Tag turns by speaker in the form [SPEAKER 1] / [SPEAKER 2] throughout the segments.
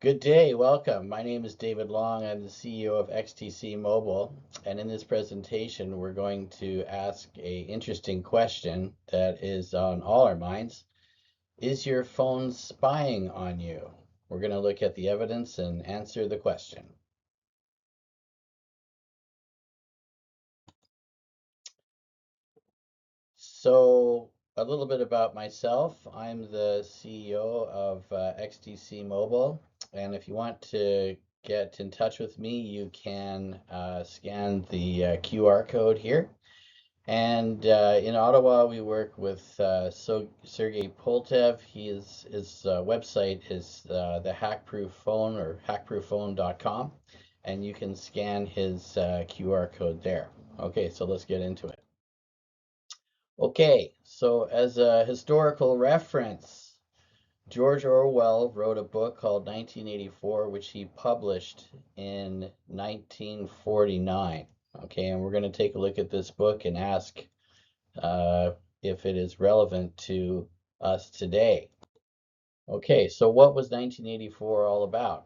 [SPEAKER 1] Good day, welcome. My name is David Long. I'm the CEO of XTC Mobile, and in this presentation, we're going to ask a interesting question that is on all our minds. Is your phone spying on you? We're going to look at the evidence and answer the question. So, a little bit about myself. I'm the CEO of XTC Mobile, and if you want to get in touch with me, you can scan the QR code here. And in Ottawa, we work with Sergey Poltev. His website is the Hackproof Phone or hackproofphone.com, and you can scan his QR code there. Okay, so let's get into it. Okay, so as a historical reference, George Orwell wrote a book called 1984, which he published in 1949. Okay, and we're going to take a look at this book and ask if it is relevant to us today. Okay, so what was 1984 all about?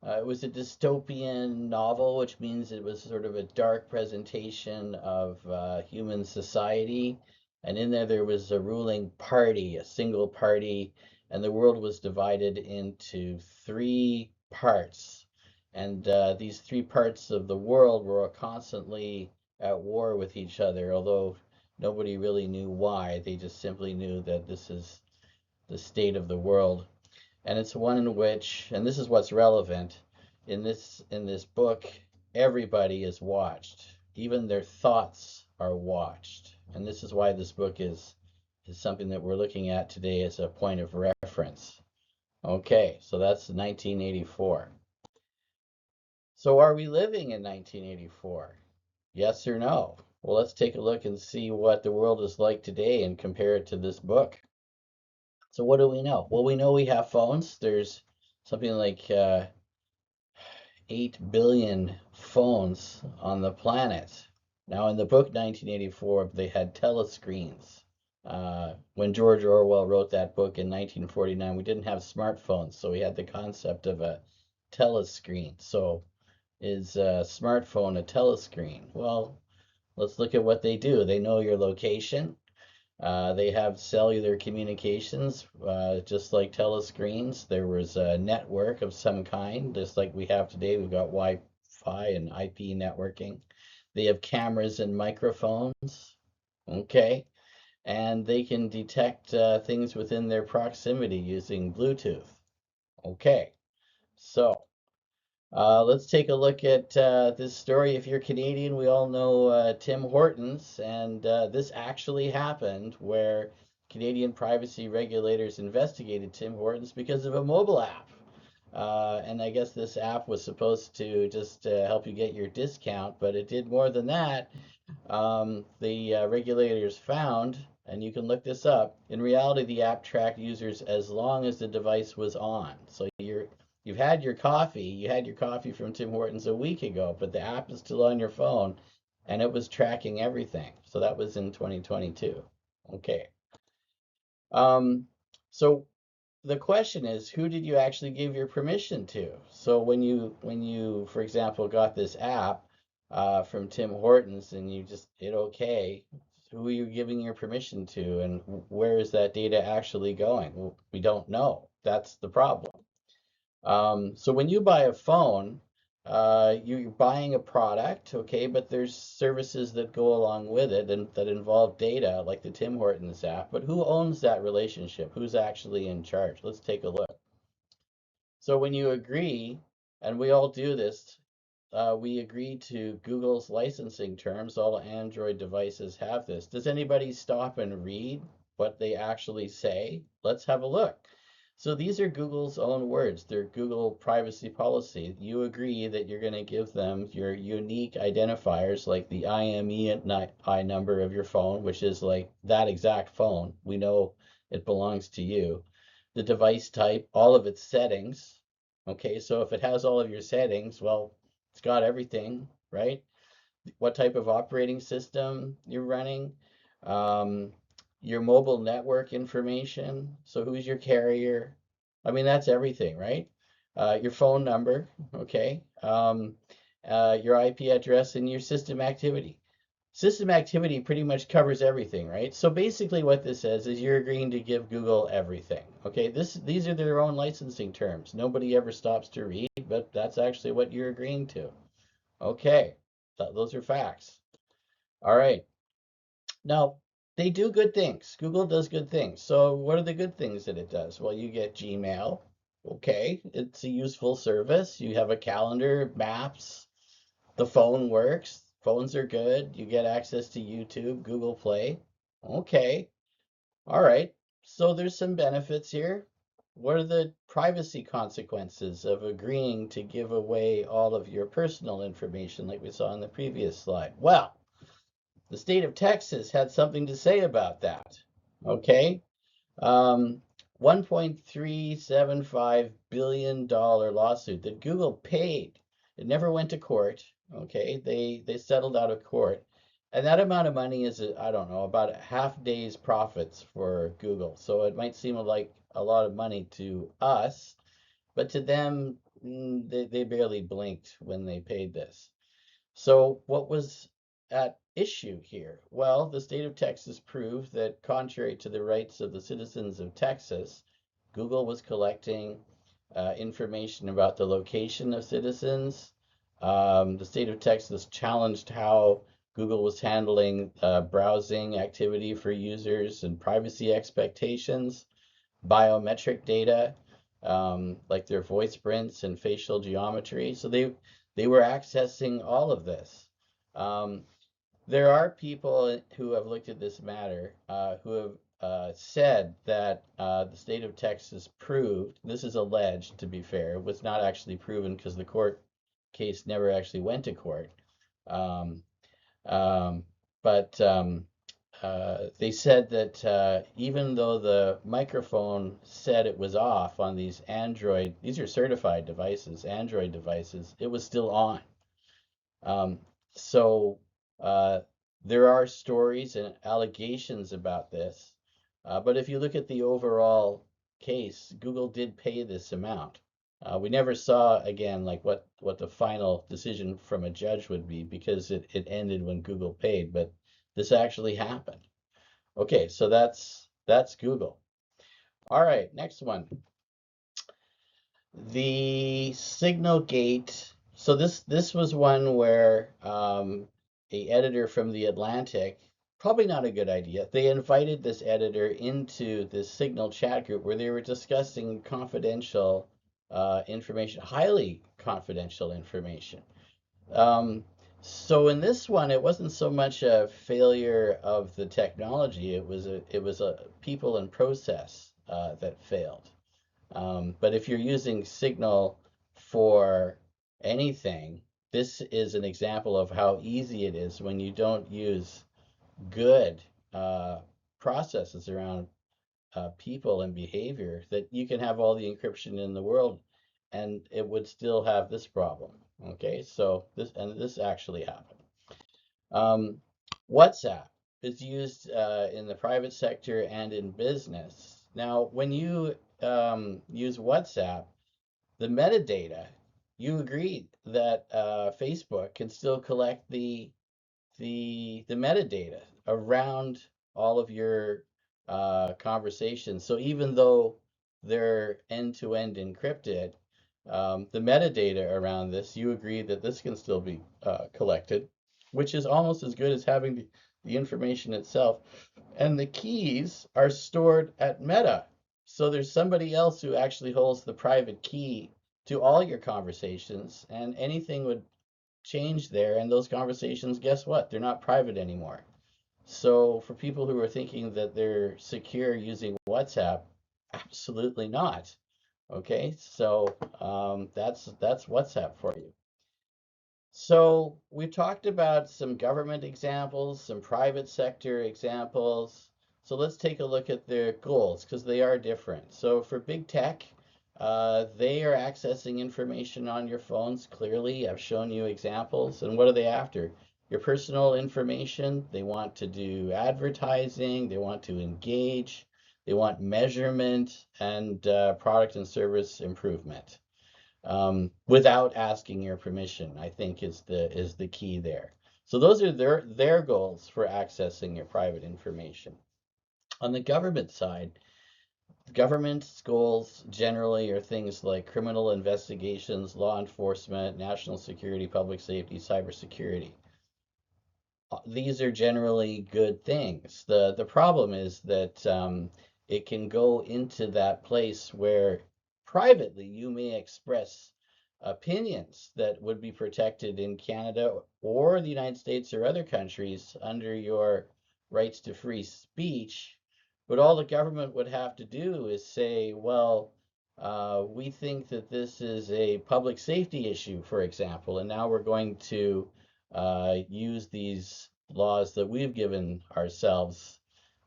[SPEAKER 1] It was a dystopian novel, which means it was sort of a dark presentation of human society. And in there was a ruling party, a single party, and the world was divided into three parts. And these three parts of the world were constantly at war with each other, although nobody really knew why. They just simply knew that this is the state of the world. And it's one in which, and this is what's relevant, in this book, everybody is watched. Even their thoughts are watched. And this is why this book is something that we're looking at today as a point of reference. Okay, so that's 1984. So are we living in 1984? Yes or no? Well, let's take a look and see what the world is like today and compare it to this book. So what do we know? Well, we know we have phones. There's something like 8 billion phones on the planet. Now, in the book 1984, they had telescreens. When George Orwell wrote that book in 1949, we didn't have smartphones, so we had the concept of a telescreen. So, is a smartphone a telescreen? Well, let's look at what they do. They know your location. They have cellular communications, just like telescreens. There was a network of some kind, just like we have today. We've got Wi-Fi and IP networking. They have cameras and microphones, okay, and they can detect things within their proximity using Bluetooth. Okay, so let's take a look at this story. If you're Canadian, we all know Tim Hortons, and this actually happened where Canadian privacy regulators investigated Tim Hortons because of a mobile app. And I guess this app was supposed to just help you get your discount, but it did more than that. The regulators found, and you can look this up, in reality, the app tracked users as long as the device was on. So you've had your coffee, you had your coffee from Tim Hortons a week ago, but the app is still on your phone and it was tracking everything. So that was in 2022. Okay. Um, so the question is, who did you actually give your permission to? So when you, for example, got this app from Tim Hortons and you just hit OK, who are you giving your permission to, and where is that data actually going? Well, we don't know. That's the problem. So when you buy a phone, you're buying a product, okay, but there's services that go along with it and that involve data, like the Tim Hortons app. But who owns that relationship? Who's actually in charge? Let's take a look. So when you agree, and we all do this, we agree to Google's licensing terms. All Android devices have this. Does anybody stop and read what they actually say? Let's have a look. So these are Google's own words. They're Google privacy policy. You agree that you're going to give them your unique identifiers like the IMEI number of your phone, which is like that exact phone. We know it belongs to you. The device type, all of its settings. Okay, so if it has all of your settings, well, it's got everything, right? What type of operating system you're running, um, your mobile network information. So who's your carrier? I mean, that's everything, right? your phone number, okay, your IP address, and your system activity. System activity pretty much covers everything, right? So basically what this says is you're agreeing to give Google everything. Okay, these are their own licensing terms. Nobody ever stops to read, but that's actually what you're agreeing to. Okay, those are facts. All right. Now, they do good things. Google does good things. So what are the good things that it does? Well, you get Gmail. Okay, it's a useful service. You have a calendar, maps, the phone works. Phones are good. You get access to YouTube, Google Play. Okay. All right. So there's some benefits here. What are the privacy consequences of agreeing to give away all of your personal information like we saw in the previous slide? Well, the state of Texas had something to say about that. Okay. Um, $1.375 billion lawsuit that Google paid. It never went to court. Okay, they settled out of court. And that amount of money is, I don't know, about a half day's profits for Google. So it might seem like a lot of money to us, but to them, they barely blinked when they paid this. So, what was at issue here? Well, the state of Texas proved that, contrary to the rights of the citizens of Texas, Google was collecting information about the location of citizens. The state of Texas challenged how Google was handling browsing activity for users and privacy expectations, biometric data, like their voice prints and facial geometry. So they were accessing all of this. Um, there are people who have looked at this matter who have said that the state of Texas proved, this is alleged to be fair, it was not actually proven because the court case never actually went to court. Um, um, but they said that even though the microphone said it was off on these Android, these are certified devices, Android devices, it was still on. Um, so uh, there are stories and allegations about this. But if you look at the overall case, Google did pay this amount. We never saw again like what the final decision from a judge would be because it ended when Google paid, but this actually happened. Okay, so that's Google. All right, next one. The Signal Gate. So this was one where a editor from the Atlantic, probably not a good idea. They invited this editor into this Signal chat group where they were discussing confidential information, highly confidential information. Um, so in this one, it wasn't so much a failure of the technology; it was a people and process that failed. But if you're using Signal for anything, this is an example of how easy it is when you don't use good uh, processes around people and behavior that you can have all the encryption in the world and it would still have this problem. Okay, so this actually happened. Um, WhatsApp is used in the private sector and in business. Now, when you use WhatsApp, the metadata, you agreed that Facebook can still collect the metadata around all of your conversations. So even though they're end-to-end encrypted, the metadata around this, you agree that this can still be collected, which is almost as good as having the information itself. And the keys are stored at Meta. So there's somebody else who actually holds the private key to all your conversations, and anything would change there. And those conversations, guess what? They're not private anymore. So for people who are thinking that they're secure using WhatsApp, absolutely not. Okay, so that's WhatsApp for you. So we talked about some government examples, some private sector examples. So let's take a look at their goals because they are different. So for big tech, they are accessing information on your phones. Clearly, I've shown you examples. And what are they after? Your personal information. They want to do advertising. They want to engage. They want measurement and product and service improvement. without asking your permission, I think is the key there. So those are their goals for accessing your private information. On the government side, government's goals generally are things like criminal investigations, law enforcement, national security, public safety, cybersecurity. These are generally good things. The problem is that it can go into that place where privately you may express opinions that would be protected in Canada or the United States or other countries under your rights to free speech. But all the government would have to do is say, well, we think that this is a public safety issue, for example, and now we're going to use these laws that we've given ourselves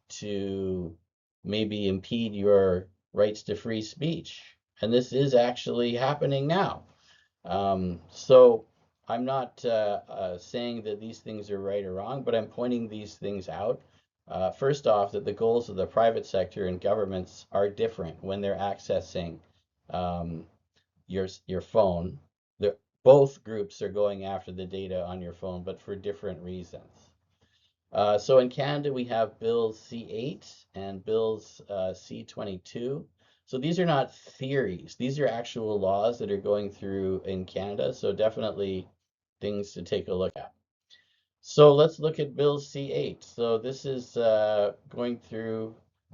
[SPEAKER 1] to maybe impede your rights to free speech. And this is actually happening now. So I'm not saying that these things are right or wrong, but I'm pointing these things out. First off, that the goals of the private sector and governments are different when they're accessing um, your phone. They're, both groups are going after the data on your phone, but for different reasons. So in Canada, we have Bills C8 and Bills C22. So these are not theories. These are actual laws that are going through in Canada. So definitely things to take a look at. So let's look at Bill C8. So this is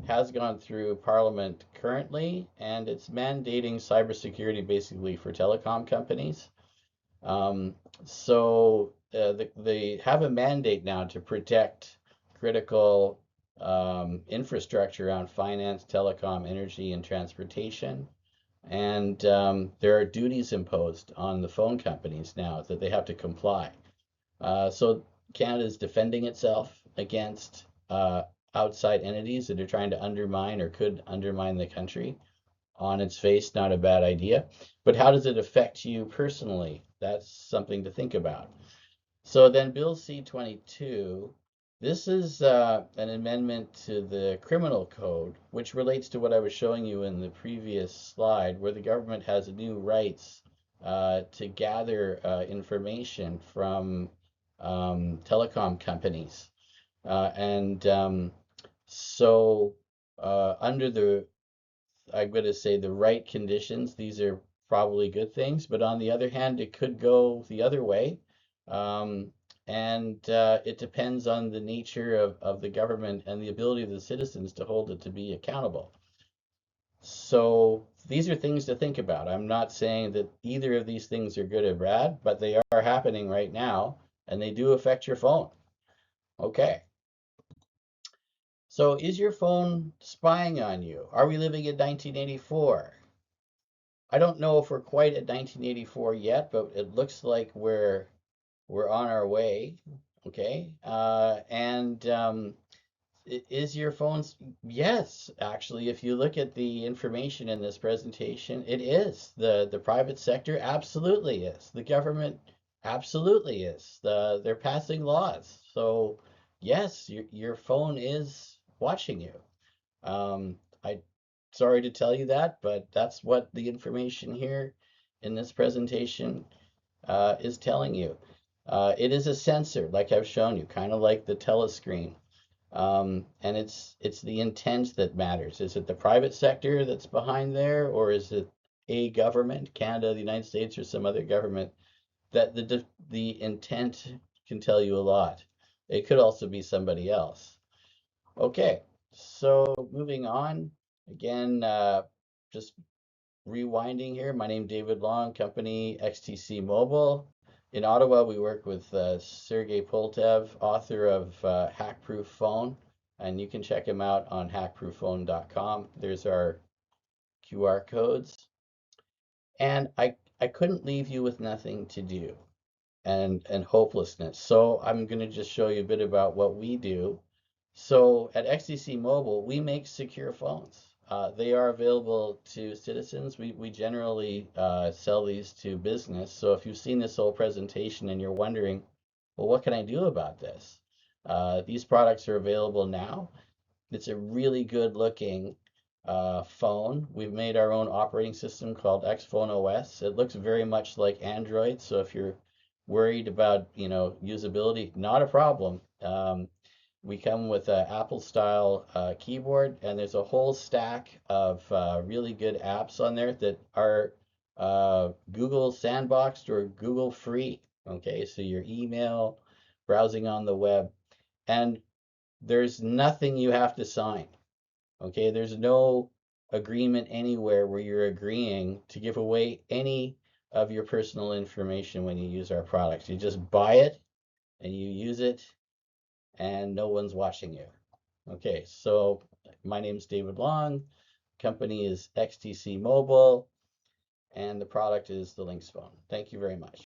[SPEAKER 1] has gone through Parliament currently, and it's mandating cybersecurity basically for telecom companies. Um, they have a mandate now to protect critical infrastructure around finance, telecom, energy, and transportation. And there are duties imposed on the phone companies now that they have to comply. So Canada is defending itself against outside entities that are trying to undermine or could undermine the country. On its face, not a bad idea. But how does it affect you personally? That's something to think about. So then Bill C-22, this is an amendment to the criminal code, which relates to what I was showing you in the previous slide, where the government has new rights to gather information from telecom companies. And so under the I'm going to say the right conditions, these are probably good things. But on the other hand, it could go the other way. Um, and it depends on the nature of the government and the ability of the citizens to hold it to be accountable. So these are things to think about. I'm not saying that either of these things are good or bad, but they are happening right now, and they do affect your phone. Okay. So is your phone spying on you? Are we living in 1984? I don't know if we're quite at 1984 yet, but it looks like we're on our way. Okay, and is your phone? Yes, actually, if you look at the information in this presentation, it is. The private sector absolutely is. The government absolutely is. They're passing laws. So yes, your phone is watching you. I sorry to tell you that, but that's what the information here in this presentation is telling you. It is a sensor, like I've shown you, kind of like the telescreen. And it's the intent that matters. Is it the private sector that's behind there, or is it a government, Canada, the United States, or some other government? That the intent can tell you a lot. It could also be somebody else. Okay, so moving on. Again, just rewinding here. My name is David Long, company XTC Mobile. In Ottawa, we work with Sergey Poltev, author of Hackproof Phone, and you can check him out on hackproofphone.com. There's our QR codes. And I couldn't leave you with nothing to do and hopelessness. So I'm going to just show you a bit about what we do. So at XTC Mobile, we make secure phones. They are available to citizens. We generally sell these to business. So if you've seen this whole presentation and you're wondering, well, what can I do about this? These products are available now. It's a really good looking phone. We've made our own operating system called Xphone OS. It looks very much like Android, so if you're worried about, usability, not a problem. We come with an Apple style keyboard, and there's a whole stack of really good apps on there that are Google sandboxed or Google free. Okay, so your email, browsing on the web, and there's nothing you have to sign. Okay, there's no agreement anywhere where you're agreeing to give away any of your personal information when you use our products. You just buy it and you use it, and no one's watching you. Okay, so my name is David Long, company is XTC Mobile, and the product is the Lynx phone. Thank you very much.